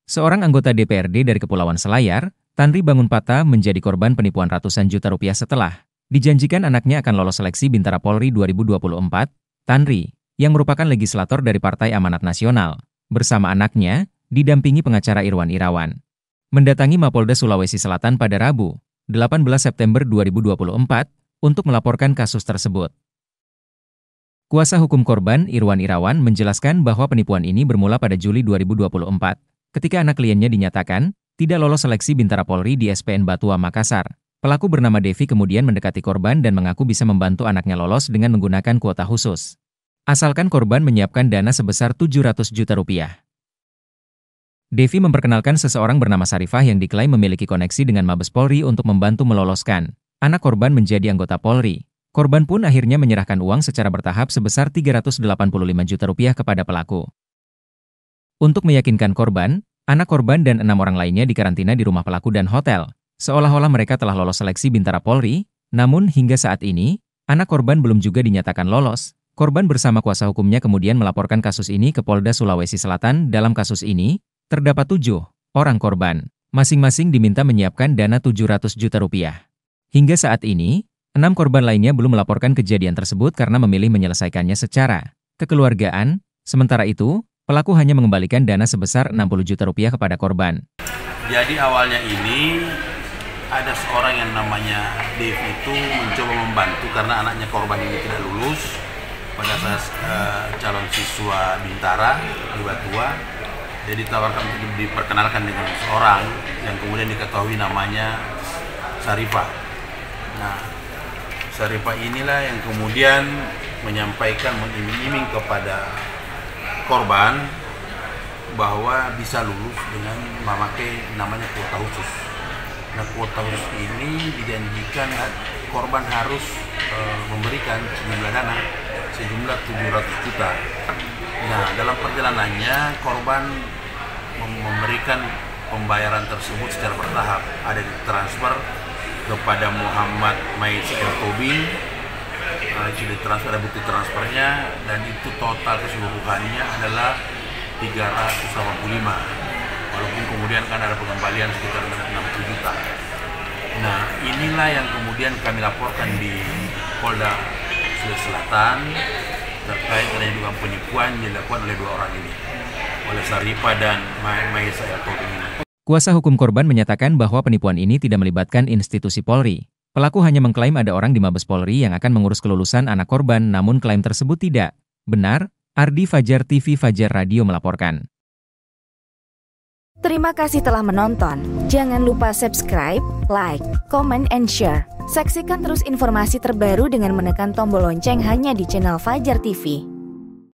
Seorang anggota DPRD dari Kepulauan Selayar, Tanri Bangunpata menjadi korban penipuan ratusan juta rupiah setelah dijanjikan anaknya akan lolos seleksi Bintara Polri 2024. Tanri, yang merupakan legislator dari Partai Amanat Nasional, bersama anaknya, didampingi pengacara Irwan Irawan, mendatangi Mapolda Sulawesi Selatan pada Rabu, 18 September 2024, untuk melaporkan kasus tersebut. Kuasa hukum korban Irwan Irawan menjelaskan bahwa penipuan ini bermula pada Juli 2024, ketika anak kliennya dinyatakan tidak lolos seleksi Bintara Polri di SPN Batua, Makassar. Pelaku bernama Devi kemudian mendekati korban dan mengaku bisa membantu anaknya lolos dengan menggunakan kuota khusus. Asalkan korban menyiapkan dana sebesar 700 juta rupiah. Devi memperkenalkan seseorang bernama Sarifah yang diklaim memiliki koneksi dengan Mabes Polri untuk membantu meloloskan anak korban menjadi anggota Polri. Korban pun akhirnya menyerahkan uang secara bertahap sebesar 385 juta rupiah kepada pelaku. Untuk meyakinkan korban, anak korban dan 6 orang lainnya dikarantina di rumah pelaku dan hotel, seolah-olah mereka telah lolos seleksi Bintara Polri. Namun hingga saat ini, anak korban belum juga dinyatakan lolos. Korban bersama kuasa hukumnya kemudian melaporkan kasus ini ke Polda Sulawesi Selatan. Dalam kasus ini, terdapat 7 orang korban, masing-masing diminta menyiapkan dana 700 juta rupiah. Hingga saat ini, 6 korban lainnya belum melaporkan kejadian tersebut karena memilih menyelesaikannya secara kekeluargaan. Sementara itu, pelaku hanya mengembalikan dana sebesar 60 juta rupiah kepada korban. Jadi awalnya ini ada seorang yang namanya Devi itu mencoba membantu karena anaknya korban ini tidak lulus pada saat calon siswa Bintara di Batua. Jadi ditawarkan untuk diperkenalkan dengan seorang yang kemudian diketahui namanya Sarifah. Nah, Sarifah inilah yang kemudian menyampaikan, mengiming-iming kepada korban bahwa bisa lulus dengan memakai namanya kuota khusus. Nah, kuota khusus ini dijanjikan korban harus memberikan sejumlah dana sejumlah 700 juta. Nah, dalam perjalanannya korban memberikan pembayaran tersebut secara bertahap. Ada ditransfer kepada Muhammad Maisi El Tobing, sudah transfer, ada bukti transfernya, dan itu total keseluruhannya adalah 385, walaupun kemudian kan ada pengembalian sekitar 60 juta. Nah, inilah yang kemudian kami laporkan di Polda Sulawesi Selatan terkait dengan dugaan penipuan yang dilakukan oleh 2 orang ini, oleh Sarifah dan Maisa El Tobing ini. Kuasa hukum korban menyatakan bahwa penipuan ini tidak melibatkan institusi Polri. Pelaku hanya mengklaim ada orang di Mabes Polri yang akan mengurus kelulusan anak korban, namun klaim tersebut tidak benar. Ardi Fajar TV Fajar Radio melaporkan. Terima kasih telah menonton. Jangan lupa subscribe, like, comment, and share. Saksikan terus informasi terbaru dengan menekan tombol lonceng hanya di channel Fajar TV.